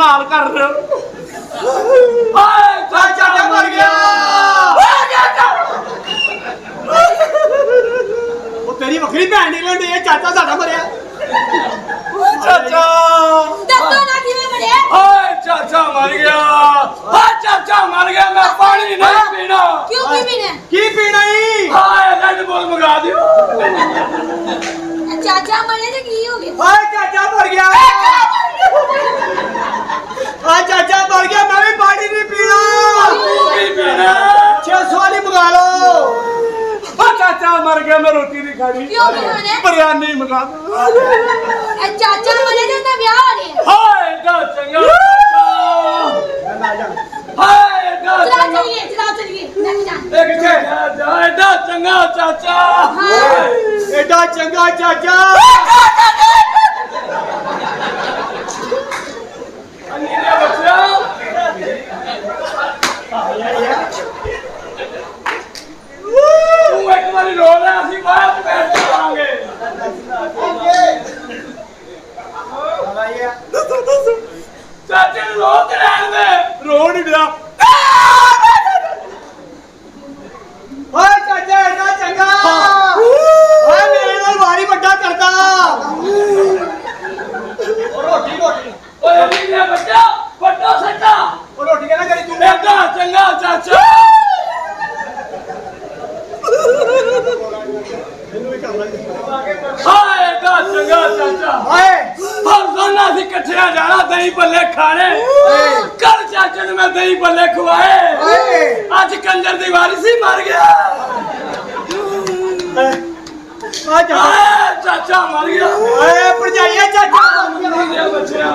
हाल कर रहे हो। चाचा मर गया। वो तेरी बकरी भैन निकल रही है, चाचा साडा मरिया। चाचा दसो ना किवें मरिया। हाय चाचा मर गया। हाय चाचा मर गया। मैं पानी नहीं पीना। क्यों की पीना? की पीना ही? हाय रेड बुल मंगा दियो। चाचा मरे तो की हो गया? हाय चाचा मर गया। हाय चाचा मर गया। मैं भी पानी नहीं पीना। नहीं पीना। 600 वाली मंगा लो। चाचा मर गया, मैं रोटी नहीं खानी। क्यों खाने? बिरयानी मंगा दो। चाचा मरे तो ना ब्याह हो रही है। हाय दा चंगा हाय दा चंगा चलिए मैं जान। एक एडा चंगा चाचा। एडा चंगा चाचा। अंगीरे बच्चा तू एक बारी रो रहा सी बाहर बैठ जाएंगे। चाचे रो के रहने रो नहीं दिया। हाय चाचा एडा चंगा। हाय मेरे नाल भारी बड़ा करता। रोटी रोटी ओए अंगीरे बच्चा बड़ा सच्चा। ओ रोटी कहना करी तू। एडा चंगा चाचा। हाय दा चंगा चाचा। हाय हम दोनों सी इकट्ठे जाना दही भल्ले खाने। कल चाचा ने मैं दही भल्ले खवाए। आज कंजर दी वारिसी मर गया। चाचा मर गया। भरजाइया चाचा मर गया। बच्चा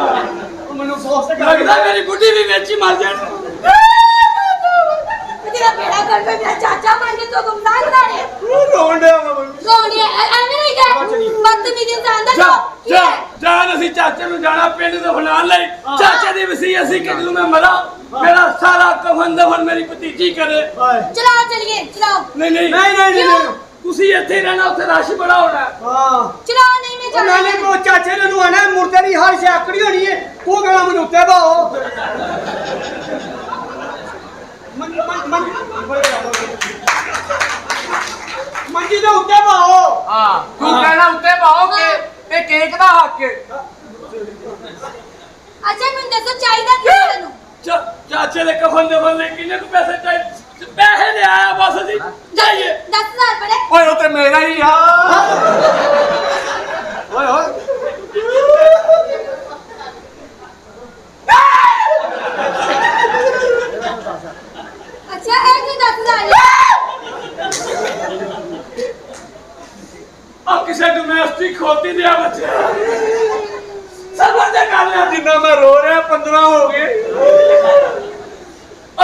मैनू सोच लगदा मेरी बुढ़ी भी बेची मर जानी। तेरा बेड़ा कर पे मेरा चाचा मर गया तो तुम दाग रहे रोंडे रोने एवे नहीं कर बदतमीजी इंसान दा जा जान ਅਸੀਂ ਚਾਚੇ ਨੂੰ ਜਾਣਾ ਪਿੰਡ ਤੋਂ ਫਲਾਣ ਲਈ। ਚਾਚੇ ਦੀ ਵਸੀਅਤ ਸੀ ਕਿ ਜਦੋਂ ਮੈਂ ਮਰਾਂ ਮੇਰਾ ਸਾਰਾ ਕਫਨ ਦਫਨ ਮੇਰੀ ਭਤੀਜੀ ਕਰੇ। ਚਲਾਓ ਚਲੀਏ ਚਲਾਓ। ਨਹੀਂ ਤੁਸੀਂ ਇੱਥੇ ਹੀ ਰਹਿਣਾ, ਉੱਥੇ ਰਸ਼ ਬੜਾ ਹੋਣਾ। ਹਾਂ ਚਲਾਓ ਨਹੀਂ ਮੈਂ ਜਾਣਾ। ਨਾਲੇ ਕੋ ਚਾਚੇ ਨੂੰ ਆਣਾ ਮੁਰਦੇ ਦੀ ਹਰ ਸ਼ਾਕੜੀ ਹੋਣੀ ਹੈ। ਤੂੰ ਕਹਣਾ ਮੈਨੂੰ ਉੱਤੇ ਬਾਓ। ਮੰਜੀ ਦੇ ਉੱਤੇ ਬਾਓ। ਹਾਂ ਤੂੰ ਕਹਿਣਾ ਉੱਤੇ ਬਾਓ ਕਿ ਤੇ ਕੇਕ ਦਾ ਹੱਕ। ਅੱਛਾ ਮੈਨੂੰ ਦੱਸੋ ਚਾਹੀਦਾ ਕੀ ਤੈਨੂੰ? ਚਾਚੇ ਦੇ ਕਫਨ ਦੇ ਬੰਦੇ ਕਿੰਨੇ ਕੁ ਪੈਸੇ ਚਾਹੀਦੇ? ਪੈਸੇ ਲੈ ਆਇਆ ਬਸ ਅਸੀਂ ਜਾਈਏ। 10,000 ਬੜੇ। ਓਏ ਉਹ ਤੇ ਮੇਰਾ ਹੀ ਆ। ਓਏ ਓਏ ਅੱਛਾ ਇਹ ਕੀ 10,000 ਆ ਕਿਸੇ ਡੋਮੈਸਟਿਕ ਖੋਤੀ ਦਿਆ ਬੱਚੇ ਸਬਰ ਦੇ ਕਰ ਲਿਆ। ਜਿੰਨਾ ਮੈਂ ਰੋ ਰਿਹਾ 15 ਹੋ ਗਏ।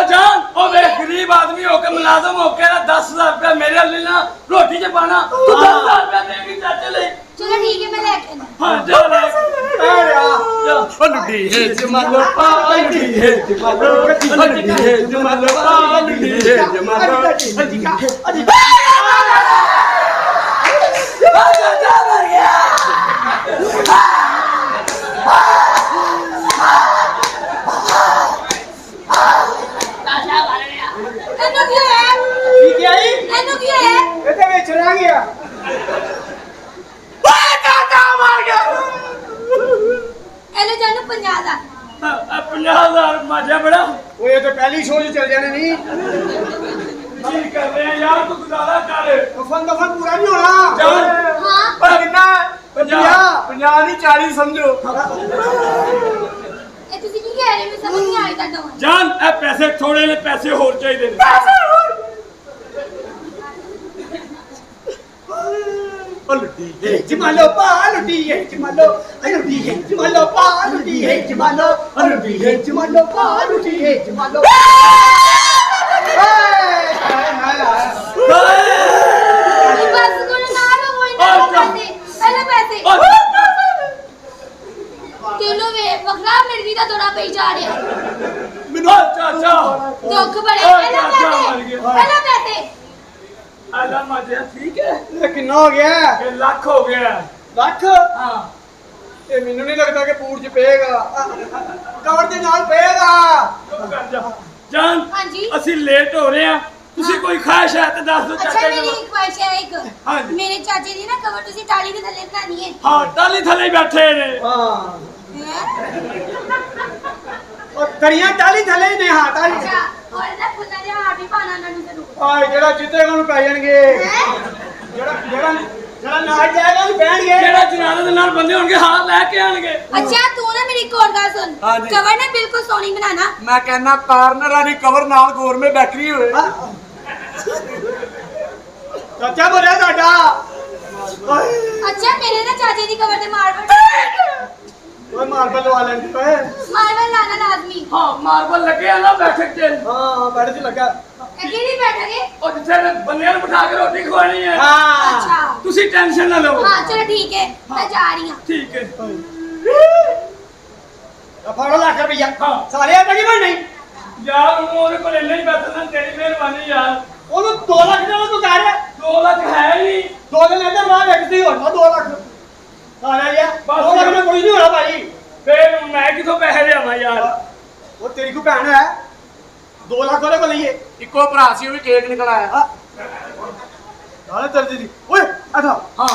जान ओ वे गरीब आदमी होके मुलाजिम होके 10,000 रुपया मेरे लेना रोटी च पाना। तू 10,000 रुपया देगी चाचे ले। चलो ठीक है मैं लेके हां जा ले ओ लुडी है जमालो पालुडी है जमालो लुडी है जमालो पालुडी है जमालो अधिका अधिका जा मर गया। पहली शो चल जाने नहीं कर रहे हैं यार। तू गुजारा कर कफन दफन पूरा नहीं होना। हाँ? पर कितना 50 नहीं 40 समझो। ਤੁਸੀਂ ਕੀ ਕਹਿ ਰਹੇ ਮੈਂ ਸਮਝ ਨਹੀਂ ਆਈ ਤੁਹਾਡਾ। ਜਾਨ ਇਹ ਪੈਸੇ ਥੋੜੇ ਨੇ, ਪੈਸੇ ਹੋਰ ਚਾਹੀਦੇ ਨੇ। लुटी है जमालो लुटी है जमालो लुटी है जमालो लुटी है जमालो लुटी है जमालो लुटी है जमालो। बस गुण ना लो कोई ना पैसे पहले पैसे किलो वे वखरा मिर्गी दा थोड़ा पे जा रहा मिनो चाचा दुख बड़े पहले पैसे आला मजे ठीक है। कितना हो गया? लाख हो गया। लाख? हाँ ਇਹ ਮੈਨੂੰ ਨਹੀਂ ਲੱਗਦਾ ਕਿ ਪੂਰ ਚ ਪਏਗਾ ਕਵਰ ਦੇ ਨਾਲ ਪਏਗਾ ਚੁੱਪ ਕਰ ਜਾ ਜਾਨ ਹਾਂਜੀ। ਅਸੀਂ ਲੇਟ ਹੋ ਰਹੇ ਆ ਤੁਸੀਂ ਕੋਈ ਖਾਹਿਸ਼ ਹੈ ਤੇ ਦੱਸ ਦਿਓ ਅੱਛਾ ਚਾਚਾ ਮੇਰੀ ਜੀ ਇੱਕ ਖੁਆਇਸ਼ ਹੈ ਇੱਕ ਹਾਂਜੀ। ਮੇਰੇ ਚਾਚੇ ਦੀ ਨਾ ਕਵਰ ਤੁਸੀਂ ਟਾਲੀ ਦੇ ਥੱਲੇ ਬਣਾਣੀ ਹੈ ਹਾਂ ਟਾਲੀ ਥੱਲੇ ਹੀ ਬੈਠੇ ਨੇ ਹਾਂ ਹੈਂ? ਉਹ ਕਰੀਆਂ ਟਾਲੀ ਥੱਲੇ ਹੀ ਨੇ ਹਾਂ ਟਾਲੀ ਅੱਛਾ ਹੋਰ ਨਾ ਫੁੱਲਾਂ ਦੇ ਹਾਰ ਵੀ ਪਾਣਾ ਉਹਨਾਂ ਨੂੰ ਜ਼ਰੂਰ ਆ ਜਿਹੜਾ ਜਿੱਤੇਗਾ ਉਹਨੂੰ ਪੈ ਜਾਣਗੇ ਹੈਂ? ਜਿਹੜਾ ਨਾਲ ਜਾਏਗਾ ਉਹਨੂੰ ਪੈਣਗੇ ਜਿਹੜਾ ਜਨਾਲੇ ਦੇ ਨਾਲ ਬੰਦੇ ਹੋਣਗੇ ਹਾਰ ਲੈ ਕੇ ਆਣਗੇ ਅੱਛਾ ਤੂੰ ਨਾ ਮੇਰੀ ਇੱਕ ਹੋਰ ਗੱਲ ਸੁਣ ਹਾਂਜੀ। ਕਵਰ ਨਾ ਬਿਲਕੁਲ ਸੋਹਣੀ ਬਣਾਣਾ ਮੈਂ ਕਹਿੰਦਾ ਕਾਰਨਰਾਂ ਦੀ ਕਵਰ ਨਾਲ ਗੋਰਮੇ ਬੈਕਰੀ ਹੋਵੇ ਚਾਚਾ ਬੋਲਿਆ ਤੁਹਾਡਾ ਅੱਛਾ ਮੇਰੇ ਨਾ ਚਾਚੇ ਦੀ ਕਵਰ ਤੇ ਮਾਰਬਲ ਓਏ ਮਾਰਬਲ ਲਵਾ ਲੈਂਦੀ ਓਏ ਮਾਰਬਲ ਲਾਣਾ ਲਾਜ਼ਮੀ ਹਾਂ ਮਾਰਬਲ ਲੱਗੇ ਆ ਨਾ ਬੈਠਕ ਤੇ ਹਾਂ ਬੈਠ ਚ ਲੱਗਾ ਅੱਗੇ ਨਹੀਂ ਬੈਠਾਂਗੇ ਉਹ ਜਿੱਥੇ ਬੰਦਿਆਂ ਨੂੰ ਬਿਠਾ ਕੇ ਰੋਟੀ ਖਵਾਣੀ ਹੈ ਹਾਂ ਅੱਛਾ ਤੁਸੀਂ ਟੈਨਸ਼ਨ ਨਾ ਲਓ ਹਾਂ ਚਲੋ ਠੀਕ ਹੈ ਮੈਂ ਜਾ ਰਹੀ ਹਾਂ ਠੀਕ ਹੈ ਆ ਫੜੋ ਲੱਖ ਰੁਪਈਆ ਹਾਂ। ਸਾਰੇ ਆ ਕੀ ਬਣਨੀ ਯਾਰ ਉਹਦੇ ਕੋਲ ਇੰਨਾ ਹੀ ਬੈਠਣਾ ਤੇਰੀ ਮਿਹਰਬਾਨੀ ਯਾਰ ਉਹਨੂੰ 2 ਲੱਖ ਦੇਣਾ ਤੂੰ ਕਰ 2 ਲੱਖ ਹੈ ਹੀ ਨਹੀਂ 2 ਦਿਨ ਇੱਧਰ ਰਾਹ ਵੇਖਦੀ ਹੋਣਾ 2 ਲੱਖ ਸਾਰਿਆ ਯਾ ਬਸ 2 ਲੱਖ ਨਾਲ ਕੋਈ ਨਹੀਂ ਹੋਣਾ ਭਾਈ ਫੇਰ ਮੈਂ ਕਿਥੋਂ ਪੈਸੇ ਲਿਆਵਾਂ ਯਾਰ ਉਹ ਤੇਰੀ ਕੋ ਭੈਣ ਹੈ 2 ਲੱਖ ਉਹਦੇ ਕੋਲ ਲਈਏ ਇੱਕੋ ਭਰਾ ਸੀ ਉਹ ਵੀ ਕੇਕ ਨਿਕਲ ਆਇਆ ਨਾਲੇ ਤੇਰੀ ਦੀ ਓਏ ਅੱਛਾ ਹਾਂ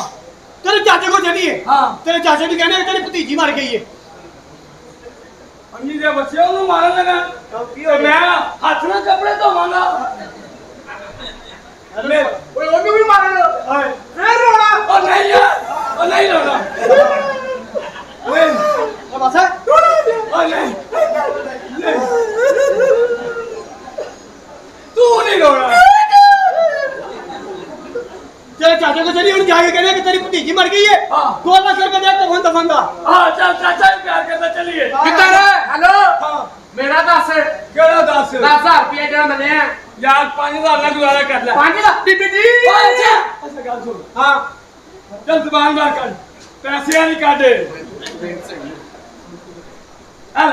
ਤੇਰੇ ਚਾਚੇ ਕੋਲ ਚੱਲੀਏ ਹਾਂ ਤੇਰੇ ਚਾਚੇ ਨੂੰ ਕਹਿੰਦੇ ਤੇਰੀ ਭਤੀਜੀ ਮਰ ਗਈ ਏ ਅੰਨੀ ਦੇ ਬੱਚੇ ਉਹਨੂੰ ਮਾਰਨ ਲੱਗਾ ਕੀ ਤੇ ਮੈਂ ਹੱਥ ਨਾਲ ਕੱਪੜੇ ਧੋਵਾਂਗਾ ਓਏ ਉਹਨੂੰ ਵੀ ਮਾਰਨ ਓਏ ਫੇਰ ਰੋਣਾ ਉਹ ਨਹੀਂ ਯਾਰ ਉਹ ਨਹੀਂ ਲਾਉਣਾ ਓਏ ਉਹ ਬਸ ਉਹ ਨਹੀਂ ਤੂੰ ਨਹੀਂ ਰੋਣਾ ਤੇਰੇ ਚਾਚੇ ਕੋਲ ਚੱਲੀ ਹੁਣ ਜਾ ਕੇ ਕਹਿੰਦੇ ਕਿ ਤੇਰੀ ਭਤੀਜੀ ਮਰ ਗਈ ਏ ਹਾਂ। 2 ਲੱਖ ਰੁਪਏ ਦੇ ਕੇ ਹੁਣ ਦਫਾਂਗਾ ਹਾਂ ਚੱਲ ਚਾਚਾ ਵੀ ਪਿਆਰ ਕਰਦਾ ਚੱਲੀਏ ਕਿੱਧਰ ਹੈਲੋ ਹਾਂ ਮੇਰਾ ਦੱਸ ਕਿਹੜਾ ਦੱਸ 10000 ਰੁਪਏ ਜਿਹੜਾ ਮਿਲਿਆ ਯਾਰ 5000 ਨਾਲ ਗੁਜ਼ਾਰਾ ਕਰ ਲੈ 5 ਦਾ ਬੀਬੀ ਜੀ ਅੱਛਾ ਗੱਲ ਸੁਣ ਹਾਂ ਚੱਲ ਜ਼ਬਾਨ ਬਾਹਰ ਕੱਢ ਪੈਸਿਆਂ ਨਹੀਂ ਕੱਢ ਆ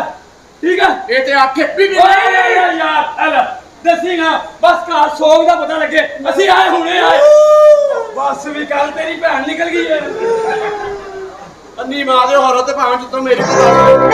ਠੀਕ ਆ ਇਹ ਤੇ ਆਖੇ ਬੀਬੀ ਓਏ ਯਾਰ ਆ ਦੱਸੀ ਨਾ ਬਸ ਘਰ ਸੋਗ ਦਾ ਪਤਾ ਲੱਗੇ ਅਸੀਂ ਆਏ ਹੁਣੇ ਆਏ ਬਸ ਵੀ ਕੱਲ ਤੇਰੀ ਭੈਣ ਨਿਕਲ ਗਈ ਹੈ ਅੰਨੀ ਮਾਂ ਦੇ ਹੋਰੋ ਤੇ ਭਾਵੇਂ ਜਿੱਤੋਂ ਮੇਰੀ ਕੋਲ